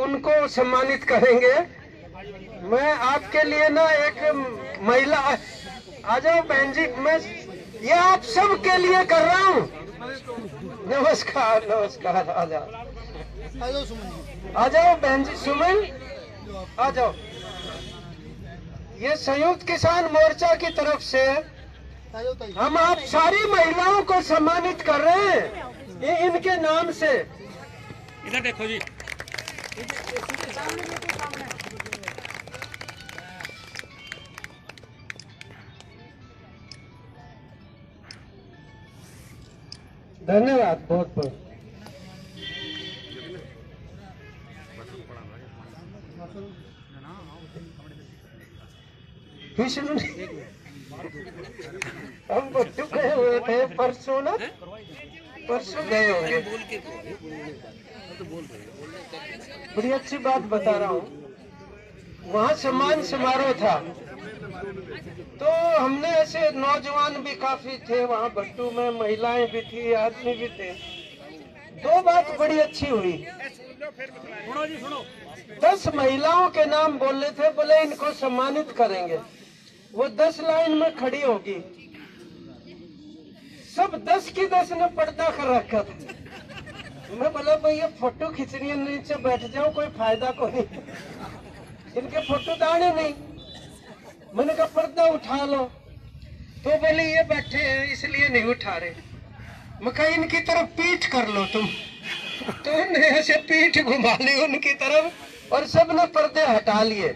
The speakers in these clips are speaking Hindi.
उनको सम्मानित करेंगे। मैं आपके लिए ना एक महिला, आ जाओ बहन जी, मैं ये आप सब के लिए कर रहा हूँ। नमस्कार नमस्कार, आ जाओ आ जाओ बहन जी, सुमन आ जाओ। ये संयुक्त किसान मोर्चा की तरफ से हम आप सारी महिलाओं को सम्मानित कर रहे हैं, ये इनके नाम से। इधर देखो जी, धन्यवाद बहुत बहुत। हम बच्चों गए हुए थे परसों ना, परसों गए होंगे। बड़ी अच्छी बात बता रहा हूँ, वहाँ सम्मान समारोह था, तो हमने ऐसे नौजवान भी काफी थे वहाँ भट्टू में, महिलाएं भी थी, आदमी भी थे। दो बात बड़ी अच्छी हुई। 10 महिलाओं के नाम बोले थे, बोले इनको सम्मानित करेंगे। वो 10 लाइन में खड़ी होगी, सब 10 की 10 ने पर्दा कर रखा था। मैं बोला भाई ये फोटो खींचनी है, नीचे बैठ जाओ, कोई फायदा को नहीं, इनके फोटो दाने नहीं। मैंने कहा पर्दा उठा लो, तो बोले ये बैठे हैं इसलिए नहीं उठा रहे। मैं कहा इनकी तरफ पीठ कर लो तुम, तो उन्हें ऐसे पीठ घुमा ली उनकी तरफ और सबने पर्दे हटा लिए,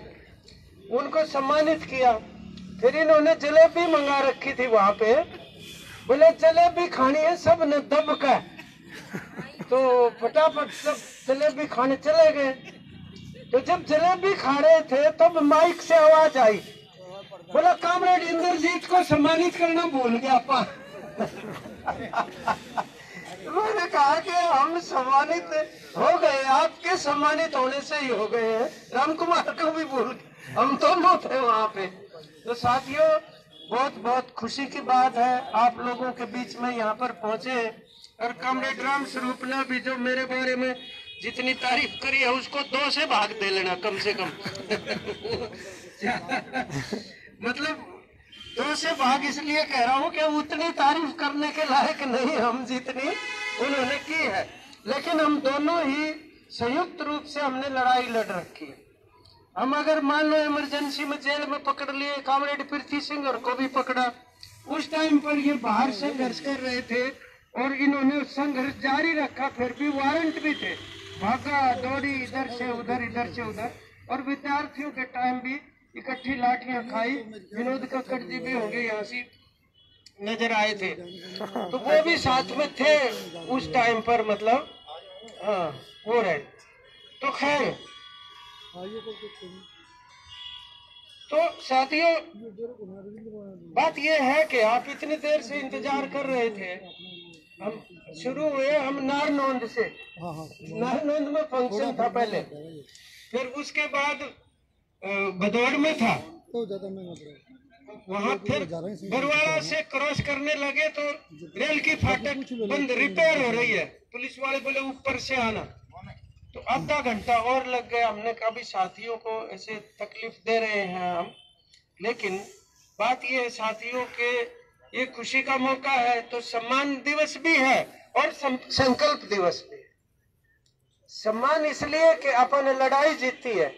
उनको सम्मानित किया। फिर इन्होंने जलेबी मंगा रखी थी वहां पे, बोले जलेबी खानी है, सब ने दबका, तो फटाफट सब जलेबी खाने चले गए। तो जब जलेबी खा रहे थे तब माइक से आवाज आई, बोला कामरेड इंद्रजीत को सम्मानित करना भूल गया आपा। मैंने कहा कि हम सम्मानित हो गए, आपके सम्मानित होने से ही हो गए हैं, राम कुमार को भी भूल गए, हम दोनों थे वहाँ पे। तो साथियों बहुत बहुत खुशी की बात है, आप लोगों के बीच में यहाँ पर पहुंचे। और कामरेड राम स्वरूप ने भी जो मेरे बारे में जितनी तारीफ करी है उसको 2 से भाग दे लेना कम से कम। मतलब 2 से भाग इसलिए कह रहा हूँ कि उतनी तारीफ करने के लायक नहीं हम जितनी उन्होंने की है, लेकिन हम दोनों ही संयुक्त रूप से हमने लड़ाई लड़ रखी है। हम अगर मान लो इमरजेंसी में जेल में पकड़ लिए, कामरेड पृथ्वी सिंह और को भी पकड़ा, उस टाइम पर ये बाहर संघर्ष कर रहे थे और इन्होंने संघर्ष जारी रखा, फिर भी वारंट भी थे, भागा दौड़ी इधर से उधर इधर से उधर, और विद्यार्थियों के टाइम भी इकट्ठी लाठियां खाई। विनोद कक्कड़ जी भी होंगे यहाँ से नजर आए थे, तो वो भी साथ में थे उस टाइम पर, मतलब हाँ वो रहे। तो खैर, तो साथियों बात यह है कि आप इतनी देर से इंतजार कर रहे थे। हम शुरू हुए, हम नारनौंद से, नारनौंद में फंक्शन था पहले, फिर उसके बाद भदौड़ में था, वहाँ फिर बरवाड़ा से क्रॉस करने लगे तो रेल की फाटक बंद, रिपेयर हो रही है, पुलिस वाले बोले ऊपर से आना, तो आधा घंटा और लग गया। हमने कहा भी साथियों को ऐसे तकलीफ दे रहे हैं हम, लेकिन बात ये है साथियों के ये खुशी का मौका है, तो सम्मान दिवस भी है और संकल्प दिवस भी है। सम्मान इसलिए कि अपन ने लड़ाई जीती है।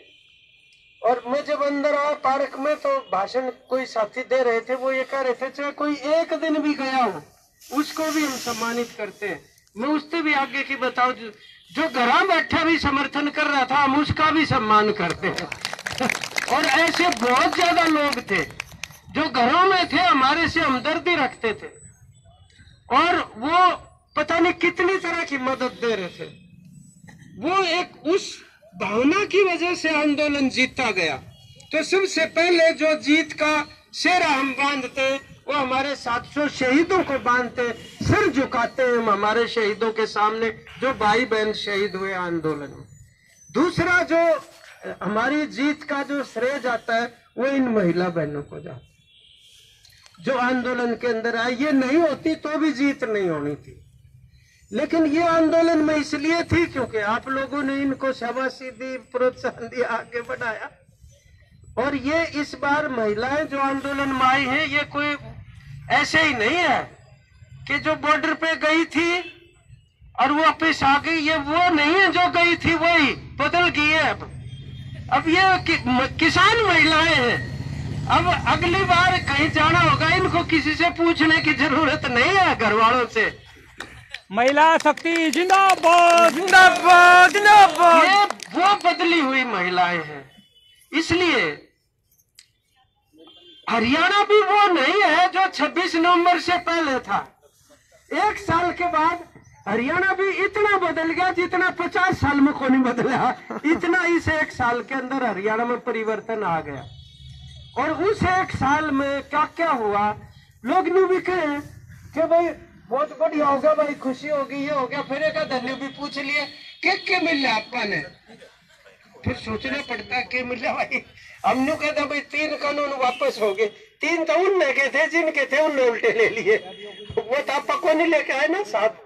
और मैं जब अंदर आया पार्क में तो भाषण कोई साथी दे रहे थे, वो ये कह रहे थे चाहे कोई एक दिन भी गया हो उसको भी हम सम्मानित करते हैं। मैं उससे भी आगे की बताओ, जो घर बैठा भी समर्थन कर रहा था हम उसका भी सम्मान करते हैं। और ऐसे बहुत ज्यादा लोग थे जो घरों में थे, हमारे से हमदर्दी रखते थे और वो पता नहीं कितनी तरह की मदद दे रहे थे। वो एक उस भावना की वजह से आंदोलन जीता गया। तो सबसे पहले जो जीत का सेहरा हम बांधते वो हमारे 700 शहीदों को बांधते, सिर झुकाते हम हमारे शहीदों के सामने जो भाई बहन शहीद हुए आंदोलन में। दूसरा जो हमारी जीत का जो श्रेय जाता है वो इन महिला बहनों को जाता है जो आंदोलन के अंदर आई। ये नहीं होती तो भी जीत नहीं होनी थी, लेकिन ये आंदोलन में इसलिए थी क्योंकि आप लोगों ने इनको शाबाशी दी, प्रोत्साहन दिया, आगे बढ़ाया। और ये इस बार महिलाएं जो आंदोलन में आई है, ये कोई ऐसे ही नहीं है कि जो बॉर्डर पे गई थी और वो वापिस आ गई। ये वो नहीं है जो गई थी वही बदल गई है। अब ये किसान महिलाएं हैं। अब अगली बार कहीं जाना होगा, इनको किसी से पूछने की जरूरत नहीं है, घर वालों से। महिला शक्ति जिंदाबाद जिंदाबाद जिंदाबाद। ये वो बदली हुई महिलाएं हैं। इसलिए हरियाणा भी वो नहीं है जो 26 नवंबर से पहले था। 1 साल के बाद हरियाणा भी इतना बदल गया जितना 50 साल में कोई नहीं बदला। इतना इस 1 साल के अंदर हरियाणा में परिवर्तन आ गया। और उस 1 साल में क्या क्या हुआ, लोग ने भी कहे कि भाई बहुत बढ़िया हो गया, भाई खुशी होगी, ये हो गया। फिर एक धन्य भी पूछ लिए क्या मिल रहा आपका ने। फिर सोचना पड़ता क्या मिल रहा भाई। हमने कहा था भाई 3 कानून वापस हो गए। 3 तो उनने के थे जिनके थे उनने उल्टे ले लिए, वो तो आपा को नहीं लेके आए ना साथ।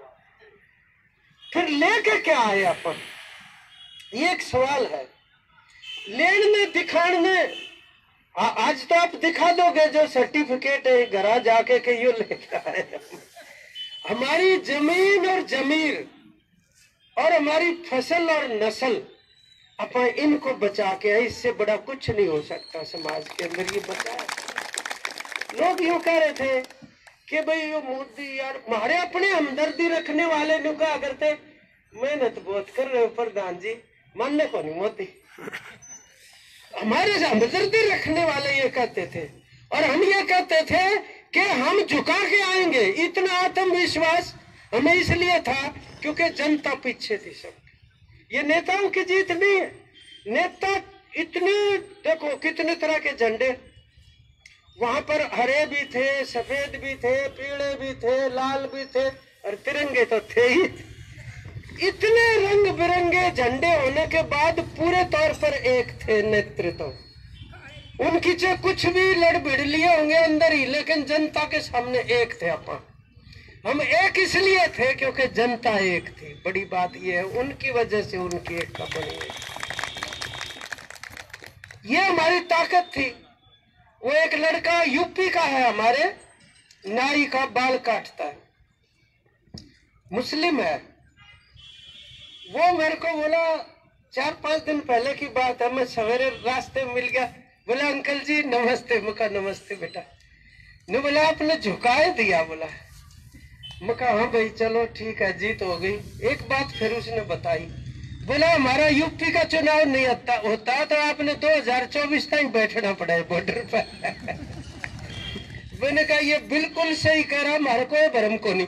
फिर लेके क्या आए अपन, ये एक सवाल है। लेने दिखाने आज तो आप दिखा दोगे जो सर्टिफिकेट है घर जाके के यो लेके आए। हमारी जमीन और जमीर और हमारी फसल और नस्ल अपन इनको बचा के, इससे बड़ा कुछ नहीं हो सकता समाज के अंदर। ये बचा लोग यूं कह रहे थे कि भाई ये मोदी यार, हमारे अपने हमदर्दी रखने वाले ने कहा करते मेहनत बहुत कर रहे हो प्रधान जी, मानने को नहीं मोदी। हमारे हमदर्दी रखने वाले ये कहते थे। और हम ये कहते थे कि हम झुका के आएंगे। इतना आत्मविश्वास हमें इसलिए था क्योंकि जनता पीछे थी सब। ये नेताओं की जीत नहीं है। नेता इतने, देखो कितने तरह के झंडे वहां पर, हरे भी थे, सफेद भी थे, पीले भी थे, लाल भी थे, और तिरंगे तो थे ही। इतने रंग बिरंगे झंडे होने के बाद पूरे तौर पर एक थे नेतृत्व। उनकी चाहे कुछ भी लड़ भिड़ लिए होंगे अंदर ही, लेकिन जनता के सामने एक थे अपन। हम एक इसलिए थे क्योंकि जनता एक थी। बड़ी बात यह है, उनकी वजह से उनकी एकता बनी है। ये हमारी ताकत थी। वो एक लड़का यूपी का है हमारे, नाई का बाल काटता है, मुस्लिम है। वो मेरे को बोला 4-5 दिन पहले की बात है, मैं सवेरे रास्ते में मिल गया, बोला अंकल जी नमस्ते। मैं कहा नमस्ते बेटा। ने बोला आपने झुकाए दिया। बोला, मैं कहा हाँ भाई चलो ठीक है, जीत हो गई। एक बात फिर उसने बताई, बोला हमारा यूपी का चुनाव नहीं होता तो आपने 2024 तक बैठना पड़ा है बॉर्डर पर। मैंने कहा ये बिल्कुल सही कह रहा, हमारे कोई भ्रम को नहीं,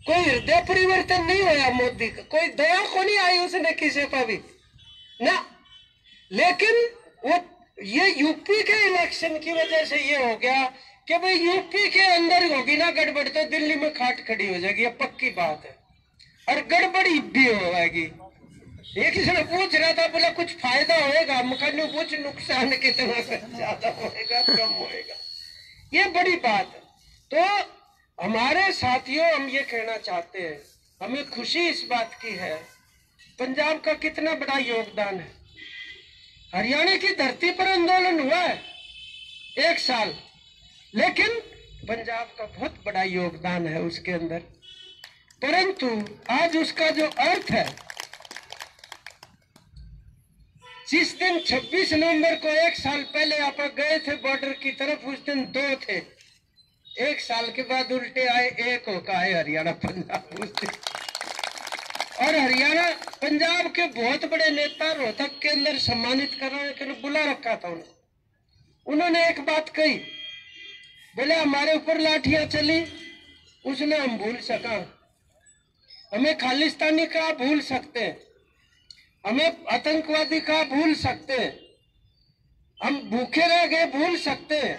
कोई हृदय परिवर्तन नहीं होया मोदी का, कोई दया को नहीं आई उसने किसी पर भी ना। लेकिन वो ये यूपी के इलेक्शन की वजह से ये हो गया कि भाई यूपी के अंदर होगी ना गड़बड़ तो दिल्ली में खाट खड़ी हो जाएगी, ये पक्की बात है। और गड़बड़ी भी होगी। एक किसी पूछ रहा था, बोला कुछ फायदा होएगा, मकानों कुछ नुकसान कितना ज्यादा होएगा कम होएगा, ये बड़ी बात है। तो हमारे साथियों, हम ये कहना चाहते हैं, हमें खुशी इस बात की है पंजाब का कितना बड़ा योगदान है। हरियाणा की धरती पर आंदोलन हुआ है 1 साल, लेकिन पंजाब का बहुत बड़ा योगदान है उसके अंदर। परंतु आज उसका जो अर्थ है, जिस दिन 26 नवंबर को 1 साल पहले आप गए थे बॉर्डर की तरफ, उस दिन 2 थे। 1 साल के बाद उल्टे आए, 1 होकर आए हरियाणा पंजाब उस दिन। और हरियाणा पंजाब के बहुत बड़े नेता रोहतक के अंदर सम्मानित करने के लिए बुला रखा था उन्होंने एक बात कही, बोले हमारे ऊपर लाठियां चली, उसने हम भूल सका, हमें खालिस्तानी का भूल सकते हैं, हमें आतंकवादी का भूल सकते हैं, हम भूखे रह गए भूल सकते हैं,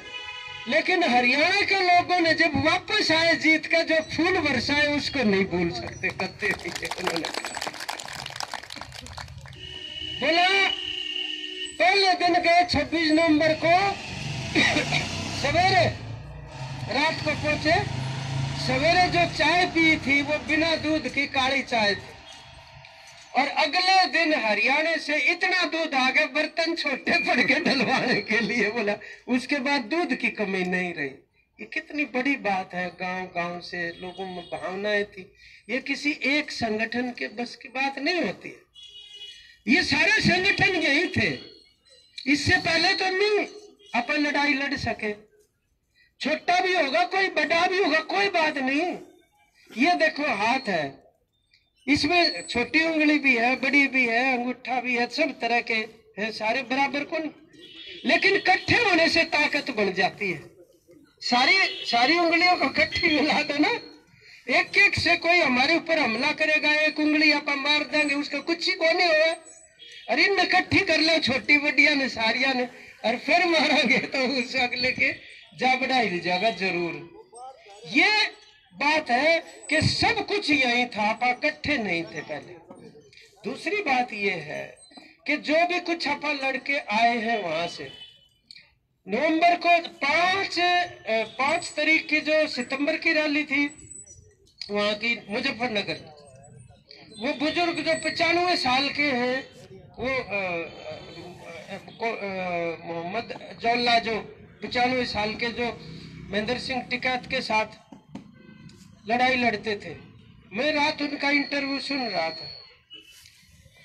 लेकिन हरियाणा के लोगों ने जब वापस आए जीत का जो फूल बरसाए उसको नहीं भूल सकते। करते उन्होंने बोला पहले दिन गए 26 नवंबर को सवेरे, रात को पहुंचे, सवेरे जो चाय पी थी वो बिना दूध की काली चाय थी, और अगले दिन हरियाणा से इतना दूध आ गया बर्तन छोटे पड़ के डलवाने के लिए, बोला उसके बाद दूध की कमी नहीं रही। ये कितनी बड़ी बात है। गांव गांव से लोगों में भावनाएं थी। ये किसी एक संगठन के बस की बात नहीं होती है। ये सारे संगठन यही थे। इससे पहले तो नहीं अपन लड़ाई लड़ सके। छोटा भी होगा कोई, बड़ा भी होगा, कोई बात नहीं। ये देखो हाथ है, इसमें छोटी उंगली भी है, बड़ी भी है, अंगूठा भी है, सब तरह के है, सारे बराबर को नहीं, लेकिन इकट्ठे होने से ताकत बन जाती है। सारी उंगलियों को इकट्ठी मिला दो ना, एक एक से कोई हमारे ऊपर हमला करेगा, एक उंगली आप मार देंगे, उसका कुछ ही को नहीं होगा। अरे इन इकट्ठी कर लो, छोटी बड़िया ने सारिया ने, और फिर मारेंगे तो उस अगले के जाबड़ा हिल जाएगा जरूर। ये बात है कि सब कुछ यही था, आप इकट्ठे नहीं थे पहले। दूसरी बात ये है कि जो भी कुछ आप लड़के आए हैं वहां से, नवंबर को 5 तारीख की जो सितंबर की रैली थी वहां की मुजफ्फरनगर, वो बुजुर्ग जो 95 साल के हैं, वो मोहम्मद जौला जो 95 साल के, जो महेंद्र सिंह टिकैत के साथ लड़ाई लड़ते थे। मैं रात उनका इंटरव्यू सुन रहा था,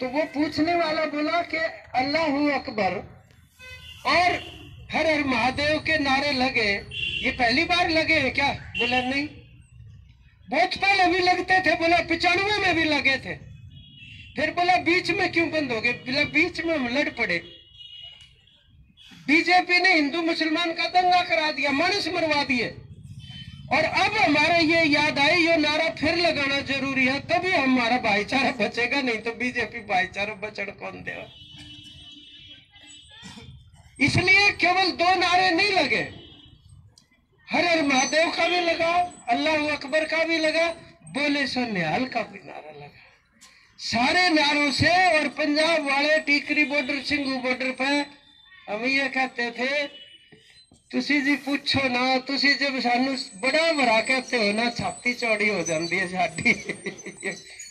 तो वो पूछने वाला बोला कि अल्लाह अकबर और हर हर महादेव के नारे लगे, ये पहली बार लगे हैं क्या? बोला नहीं, बहुत पहले भी लगते थे। बोला 95 में भी लगे थे। फिर बोला बीच में क्यों बंद हो गए? बोला बीच में हम लड़ पड़े, बीजेपी ने हिंदू मुसलमान का दंगा करा दिया, मानस मरवा दिए, और अब हमारे ये याद आई, ये नारा फिर लगाना जरूरी है, तभी हमारा भाईचारा बचेगा, नहीं तो बीजेपी भाईचारा बचड़ कौन देगा। इसलिए केवल 2 नारे नहीं लगे, हर हर महादेव का भी लगा, अल्लाह अकबर का भी लगा, बोले सो निहाल का भी नारा लगा। सारे नारों से, और पंजाब वाले टीकरी बॉर्डर, सिंघू बॉर्डर पे हम ये कहते थे, तुसी जी पूछो ना, तुसी जब सानू बड़ा भरा कहते हो ना, छाती चौड़ी हो जाती है साडी।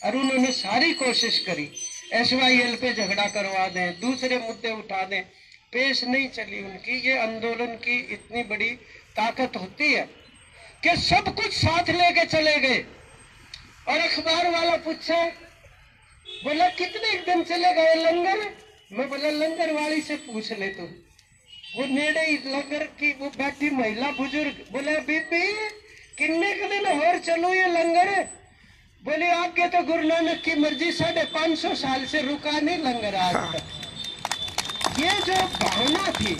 और उन्होंने सारी कोशिश करी SYL पे झगड़ा करवा दें, दूसरे मुद्दे उठा दें, पेश नहीं चली उनकी। ये आंदोलन की इतनी बड़ी ताकत होती है कि सब कुछ साथ लेके चले गए। और अखबार वाला पूछे, बोला कितने दिन चले गए लंगर? मैं बोला लंगर वाली से पूछ ले तू, वो नेड़े ही लंगर की वो बैठी महिला बुजुर्ग। बोला बीबी किन्ने के दिन और चलो ये लंगर? बोले आगे तो गुरु नानक की मर्जी, 550 साल से रुका नहीं लंगर आज तक। ये जो भावना थी,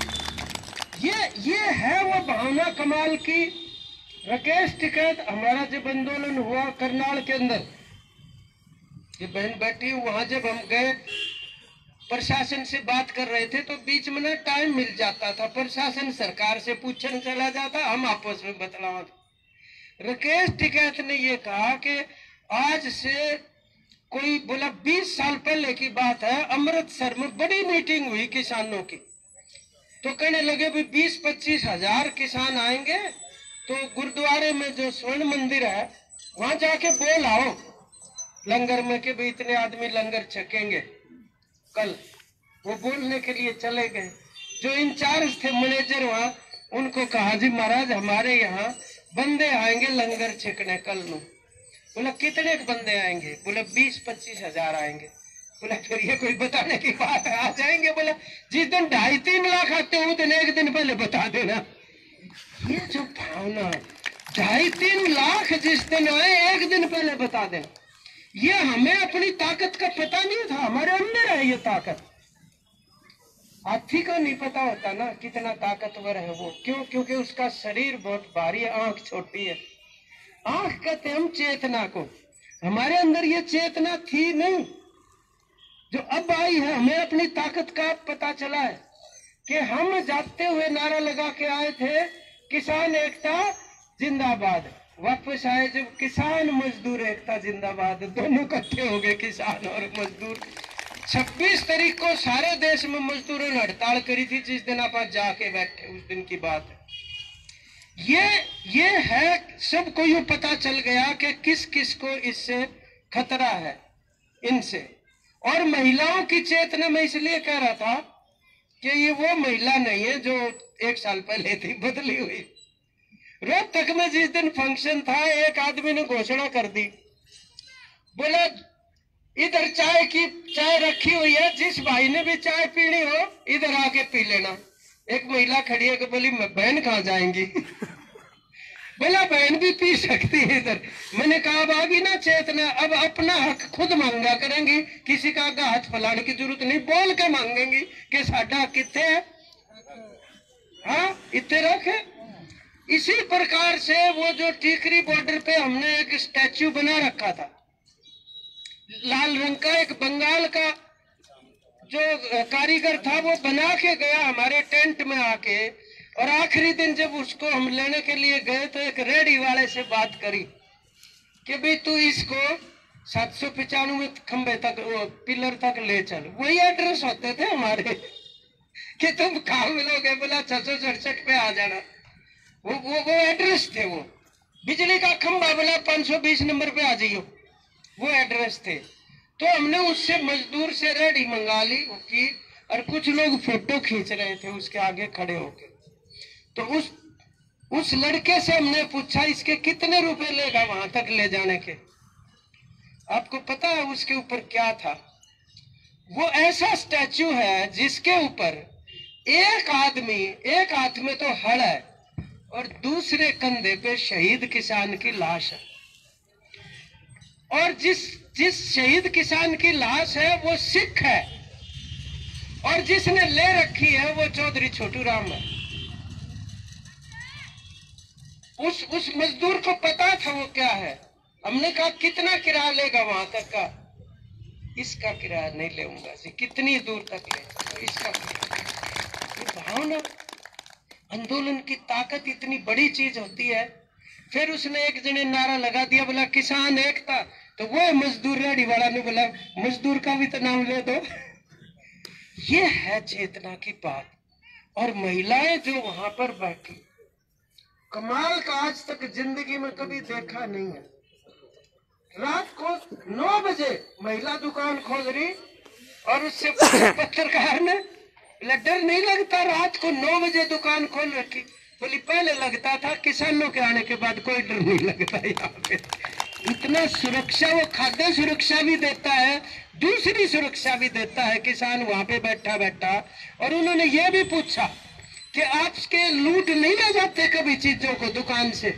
ये है वो भावना कमाल की। राकेश टिकैत, हमारा जब आंदोलन हुआ करनाल के अंदर, ये बहन बैठी, वहां जब हम गए प्रशासन से बात कर रहे थे, तो बीच में ना टाइम मिल जाता था, प्रशासन सरकार से पूछने चला जाता, हम आपस में बतलावा। राकेश टिकैत ने ये कहा कि आज से कोई, बोला 20 साल पहले की बात है, अमृतसर में बड़ी मीटिंग हुई किसानों की, तो कहने लगे भी 20-25 हजार किसान आएंगे, तो गुरुद्वारे में जो स्वर्ण मंदिर है वहां जाके बोल आओ लंगर में कि भी इतने आदमी लंगर छकेंगे कल। वो बोलने के लिए चले गए। जो इंचार्ज थे मैनेजर वहां, उनको कहा जी महाराज हमारे यहाँ बंदे आएंगे लंगर छकने कल नू। बोला कितने बंदे आएंगे? बोला 20-25 हजार आएंगे। बोला फिर ये कोई बताने की बात है, आ जाएंगे? बोला जिस दिन 2.5-3 लाख आते हो, दिन एक दिन पहले बता देना। ये जो भावना, 2.5-3 लाख जिस दिन आए, एक दिन पहले बता देना। ये हमें अपनी ताकत का पता नहीं था, हमारे अंदर है ये ताकत। हाथी को नहीं पता होता ना कितना ताकतवर है वो, क्यों? क्योंकि उसका शरीर बहुत भारी है, आंख छोटी है। आंख कहते हम चेतना को, हमारे अंदर ये चेतना थी नहीं, जो अब आई है। हमें अपनी ताकत का पता चला है कि हम जाते हुए नारा लगा के आए थे, किसान एकता जिंदाबाद। वापस आए जब किसान मजदूर एकता जिंदाबाद, दोनों इकट्ठे हो गए, किसान और मजदूर। 26 तारीख को सारे देश में मजदूरों ने हड़ताल करी थी, जिस दिन आप जाके बैठे, उस दिन की बात है। ये है, सबको ये पता चल गया कि किस किस को इससे खतरा है इनसे। और महिलाओं की चेतना में इसलिए कह रहा था कि ये वो महिला नहीं है जो 1 साल पहले थी, बदली हुई। रोहतक में जिस दिन फंक्शन था, एक आदमी ने घोषणा कर दी, बोला इधर चाय रखी हुई है, जिस भाई ने भी चाय पीनी हो इधर आके पी लेना। एक महिला खड़ी है कि बोली मैं बहन कहाँ जाएंगी बोला बहन भी पी सकती है इधर। मैंने कहा अब आ गई ना चेतना, अब अपना हक खुद मांगा करेंगी, किसी का आगे हाथ फैलाने की जरूरत नहीं, बोल के मांगेंगी कि साडा कितने है, हाँ इतने रखे। इसी प्रकार से वो जो टीकरी बॉर्डर पे हमने एक स्टैच्यू बना रखा था लाल रंग का, एक बंगाल का जो कारीगर था वो बना के गया हमारे टेंट में आके, और आखिरी दिन जब उसको हम लेने के लिए गए तो एक रेडी वाले से बात करी कि भाई तू इसको 795 खंबे तक, वो पिलर तक ले चल। वही एड्रेस होते थे हमारे कि तुम कहाँ मिलोगे, बोला 667 पे आ जाना। वो एड्रेस थे, वो बिजली का खंबा बोला 520 नंबर पे आ जाइयो, वो एड्रेस थे। तो हमने उससे मजदूर से रेडी मंगा ली की, और कुछ लोग फोटो खींच रहे थे उसके आगे खड़े होके। तो उस लड़के से हमने पूछा इसके कितने रुपए लेगा वहां तक ले जाने के। आपको पता है उसके ऊपर क्या था? वो ऐसा स्टैच्यू है जिसके ऊपर एक आदमी, एक हाथ में तो हल है और दूसरे कंधे पे शहीद किसान की लाश है, और जिस शहीद किसान की लाश है वो सिख है, और जिसने ले रखी है वो चौधरी छोटू राम है। उस मजदूर को पता था वो क्या है। हमने कहा कितना किराया लेगा वहां तक का? इसका किराया नहीं लेऊंगा जी, कितनी दूर तक ले, तो इसका भावना, आंदोलन की ताकत इतनी बड़ी चीज होती है। फिर उसने एक जने नारा लगा दिया, बोला किसान एकता, तो वो मजदूर रेडी वाला ने बोला मजदूर का भी तो नाम ले दो। ये है चेतना की बात। और महिलाएं जो वहां पर बैठी, कमाल का आज तक जिंदगी में कभी देखा नहीं है। रात को 9 बजे महिला दुकान खोल रही, और उससे पत्रकार ने, डर नहीं लगता? रात को 9 बजे दुकान खोल रखी। बोली पहले लगता था, किसानों के आने के बाद कोई डर नहीं लगता यहाँ पे। इतना सुरक्षा, वो खाद्य सुरक्षा भी देता है, दूसरी सुरक्षा भी देता है किसान वहां पे बैठा बैठा। और उन्होंने ये भी पूछा कि आपके लूट नहीं ले जाते कभी चीजों को दुकान से?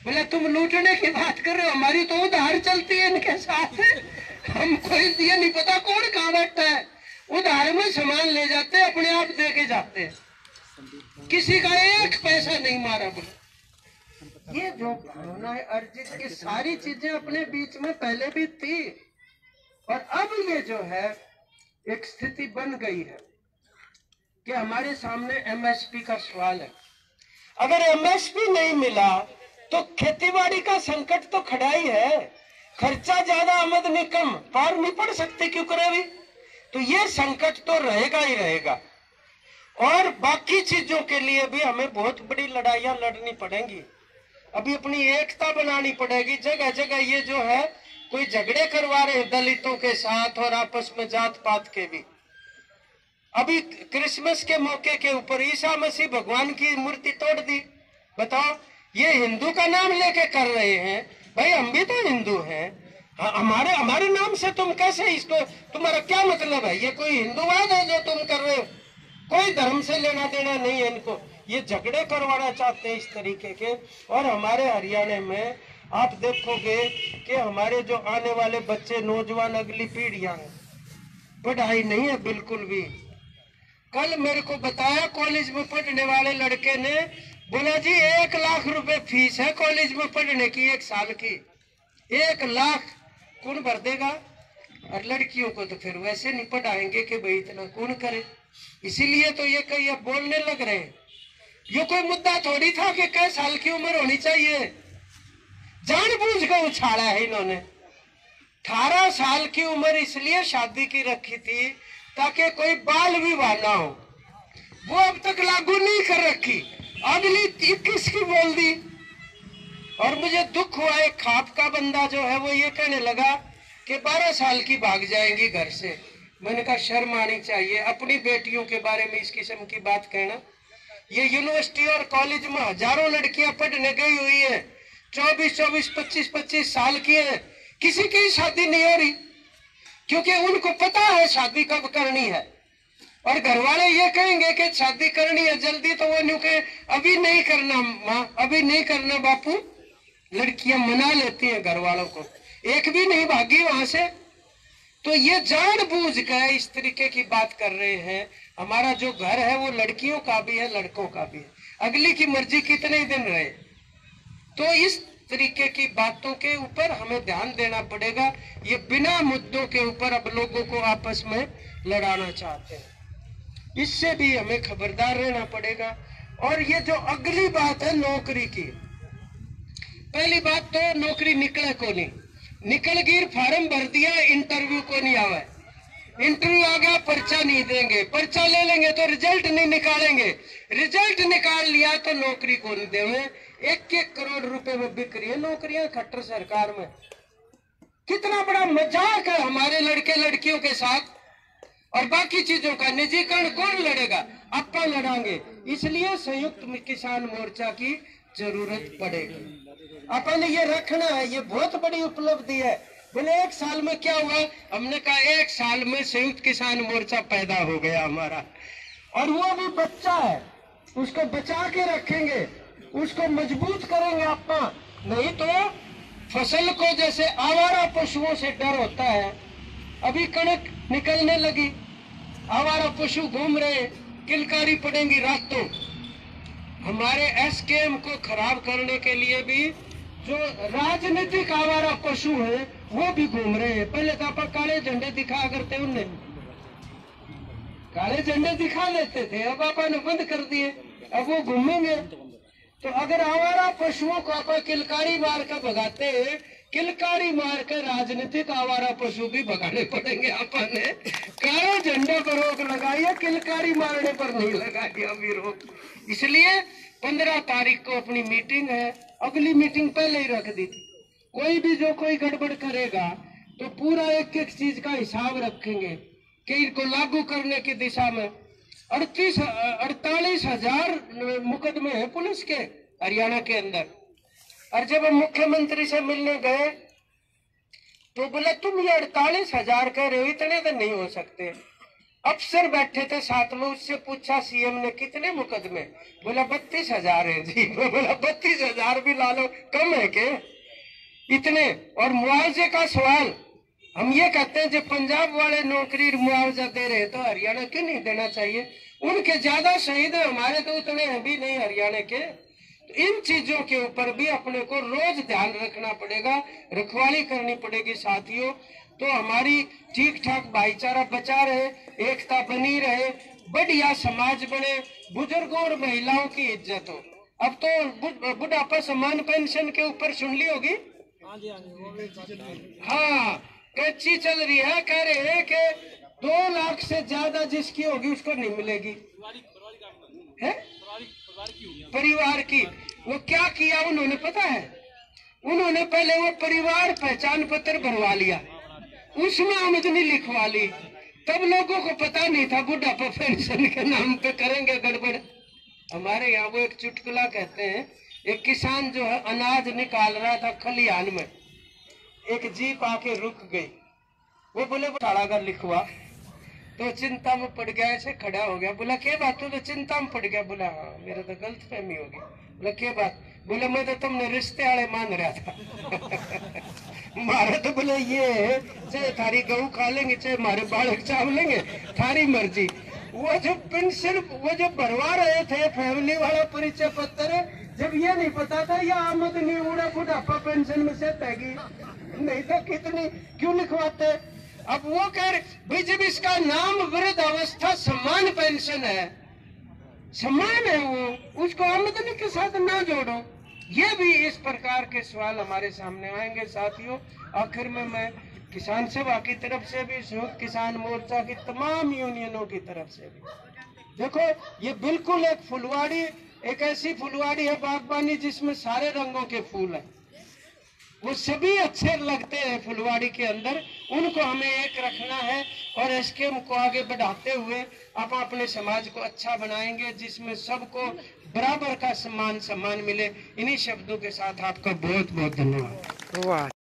बोले तुम लूटने की बात कर रहे हो, हमारी तो उधार चलती है इनके साथ, हमको ये नहीं पता कौन कहाँ बैठा है। उधार में सामान ले जाते, अपने आप दे के जाते हैं, किसी का एक पैसा नहीं मारा। बोले ये जो भावना है अर्जित की सारी चीजें अपने बीच में पहले भी थी, और अब ये जो है एक स्थिति बन गई है कि हमारे सामने एमएसपी का सवाल है। अगर एमएसपी नहीं मिला तो खेतीबाड़ी का संकट तो खड़ा ही है। खर्चा ज्यादा, आमदनी कम, पार नहीं पड़ सकते क्यों करे भी, तो ये संकट तो रहेगा ही रहेगा। और बाकी चीजों के लिए भी हमें बहुत बड़ी लड़ाइयां लड़नी पड़ेंगी। अभी अपनी एकता बनानी पड़ेगी। जगह जगह ये जो है कोई झगड़े करवा रहे हैं दलितों के साथ और आपस में जात पात के भी। अभी क्रिसमस के मौके के ऊपर ईसा मसीह भगवान की मूर्ति तोड़ दी। बताओ, ये हिंदू का नाम लेके कर रहे हैं। भाई हम भी तो हिंदू हैं, हमारे नाम से तुम कैसे इसको, तुम्हारा क्या मतलब है? ये कोई हिंदूवाद है जो तुम कर रहे हो? कोई धर्म से लेना देना नहीं है इनको। ये झगड़े करवाना चाहते हैं इस तरीके के। और हमारे हरियाणा में आप देखोगे कि हमारे जो आने वाले बच्चे, नौजवान, अगली पीढ़ियां हैं, पढ़ाई नहीं है बिल्कुल भी। कल मेरे को बताया कॉलेज में पढ़ने वाले लड़के ने, बोला जी 1 लाख रुपए फीस है कॉलेज में पढ़ने की, 1 साल की। 1 लाख कौन भर देगा? और लड़कियों को तो फिर वैसे नहीं पढ़ाएंगे कि भाई इतना कौन करे। इसीलिए तो ये कई अब बोलने लग रहे हैं। ये कोई मुद्दा थोड़ी था कि कै साल की उम्र होनी चाहिए, जानबूझ कर उछाला है इन्होंने। 18 साल की उम्र इसलिए शादी की रखी थी ताकि कोई बाल विवाह ना हो। वो अब तक लागू नहीं कर रखी। अगली 21 की बोल दी। और मुझे दुख हुआ, एक खाप का बंदा जो है वो ये कहने लगा कि 12 साल की भाग जाएंगी घर से। मैंने कहा शर्म आनी चाहिए अपनी बेटियों के बारे में इस किस्म की बात कहना। ये यूनिवर्सिटी और कॉलेज में हजारों लड़कियां पढ़ने गई हुई है, 24-24, 25-25 साल की है, किसी की शादी नहीं हो रही, क्योंकि उनको पता है शादी कब करनी है। और घर वाले ये कहेंगे कि शादी करनी है जल्दी, तो वो न्यू के अभी नहीं करना माँ, अभी नहीं करना बापू। लड़कियां मना लेती हैं घर वालों को, एक भी नहीं भागी वहां से। तो ये जानबूझ कर इस तरीके की बात कर रहे हैं। हमारा जो घर है वो लड़कियों का भी है, लड़कों का भी है, अगली की मर्जी कितने ही दिन रहे। तो इस तरीके की बातों के ऊपर हमें ध्यान देना पड़ेगा। ये बिना मुद्दों के ऊपर अब लोगों को आपस में लड़ाना चाहते हैं, इससे भी हमें खबरदार रहना पड़ेगा। और ये जो अगली बात है नौकरी की, पहली बात तो नौकरी निकले को नहीं, निकल गिर फार्म भर दिया, इंटरव्यू को नहीं आवा, इंटरव्यू आ गया पर्चा नहीं देंगे, पर्चा ले लेंगे तो रिजल्ट नहीं निकालेंगे, रिजल्ट निकाल लिया तो नौकरी को नहीं देंगे। 1-1 करोड़ रुपए में बिक रही है नौकरियां खट्टर सरकार में। कितना बड़ा मजाक है हमारे लड़के लड़कियों के साथ। और बाकी चीजों का निजीकरण कौन लड़ेगा? अपन लड़ांगे। इसलिए संयुक्त किसान मोर्चा की जरूरत पड़ेगी। अपन ये रखना है, ये बहुत बड़ी उपलब्धि है। बोले 1 साल में क्या हुआ? हमने कहा 1 साल में संयुक्त किसान मोर्चा पैदा हो गया हमारा। और वो भी बच्चा है, उसको बचा के रखेंगे, उसको मजबूत करेंगे अपन। नहीं तो फसल को जैसे आवारा पशुओं से डर होता है, अभी कणक निकलने लगी, आवारा पशु घूम रहे, किलकारी पड़ेंगी रातों। हमारे एसकेएम को खराब करने के लिए भी जो राजनीतिक आवारा पशु है वो भी घूम रहे हैं। पहले तो आप काले झंडे दिखा करते, उन्हें काले झंडे दिखा लेते थे, अब आपने बंद कर दिए, अब वो घूमेंगे। तो अगर आवारा पशुओं को आप किलकारी मार कर भगाते हैं, किलकारी मार कर राजनीतिक आवारा पशु भी भगाने पड़ेंगे। आपने काले झंडे पर रोक लगाई है, किलकारी मारने पर नहीं लगाई अभी रोक। इसलिए 15 तारीख को अपनी मीटिंग है, अगली मीटिंग पहले ही रख दी थी। कोई भी जो कोई गड़बड़ करेगा तो पूरा एक चीज का हिसाब रखेंगे कि इनको लागू करने की दिशा में 48,000 मुकदमे हैं पुलिस के हरियाणा के अंदर। और जब हम मुख्यमंत्री से मिलने गए तो बोला तुम ये 48,000 कह रहे हो, इतने तो नहीं हो सकते। अफसर बैठे थे साथ में, उससे पूछा सीएम ने कितने मुकदमे? बोला 32,000 है जी। बोला 32,000 भी ला लो, कम है के इतने? और मुआवजे का सवाल, हम ये कहते हैं जब पंजाब वाले नौकरी मुआवजा दे रहे तो हरियाणा क्यों नहीं देना चाहिए? उनके ज्यादा शहीद है, हमारे तो उतने हैं भी नहीं हरियाणा के। तो इन चीजों के ऊपर भी अपने को रोज ध्यान रखना पड़ेगा, रखवाली करनी पड़ेगी साथियों। तो हमारी ठीक ठाक भाईचारा बचा रहे, एकता बनी रहे, बढ़िया समाज बने, बुजुर्गों और महिलाओं की इज्जत हो। अब तो बुढ़ापा सम्मान पेंशन के ऊपर सुन ली होगी। हाँ, कच्ची चल रही है, कह रहे हैं कि 2 लाख से ज्यादा जिसकी होगी उसको नहीं मिलेगी। है परिवार की। वो क्या किया उन्होंने पता है? उन्होंने पहले वो परिवार पहचान पत्र भरवा लिया, उसमें आमदनी लिखवा ली, तब लोगों को पता नहीं था बुढ़ापा पेंशन के नाम पे करेंगे गड़बड़। हमारे यहाँ वो एक चुटकुला कहते हैं, एक किसान जो है अनाज निकाल रहा था खलिहान में, एक जीप आके रुक गई। वो बोले अगर लिखवा, तो चिंता में पड़ गया, ऐसे खड़ा हो गया। बोला क्या बात? तो चिंता में पड़ गया। बोला हाँ, मेरा तो गलत फहमी होगी। बोला क्या बात? बोले मैं तो तुमने रिश्ते वाले मान रहा था। मारे तो बोले ये चाहे थारी गऊ खा लेंगे, चाहे हमारे बालक चाव लेंगे, थारी मर्जी। वो जो पेंशन वो जो भरवा रहे थे फैमिली वाला परिचय पत्र, जब ये नहीं पता था ये आमदनी उड़ा बुढ़ापा पेंशन में से तैगी, नहीं तो कितनी क्यों लिखवाते? अब वो कह रहे भाई जब इसका नाम वृद्ध अवस्था सम्मान पेंशन है, सम्मान है वो, उसको आमदनी के साथ ना जोड़ो। ये भी इस प्रकार के सवाल हमारे सामने आएंगे साथियों। आखिर में मैं किसान सभा की तरफ से भी, संयुक्त किसान मोर्चा की तमाम यूनियनों की तरफ से भी, देखो ये बिल्कुल एक फुलवाड़ी एक ऐसी फुलवाड़ी है बागबानी जिसमें सारे रंगों के फूल हैं, वो सभी अच्छे लगते हैं फुलवाड़ी के अंदर, उनको हमें एक रखना है और एसकेएम को आगे बढ़ाते हुए आप अपने समाज को अच्छा बनाएंगे जिसमें सबको बराबर का सम्मान मिले। इन्हीं शब्दों के साथ आपका बहुत बहुत धन्यवाद। वाह।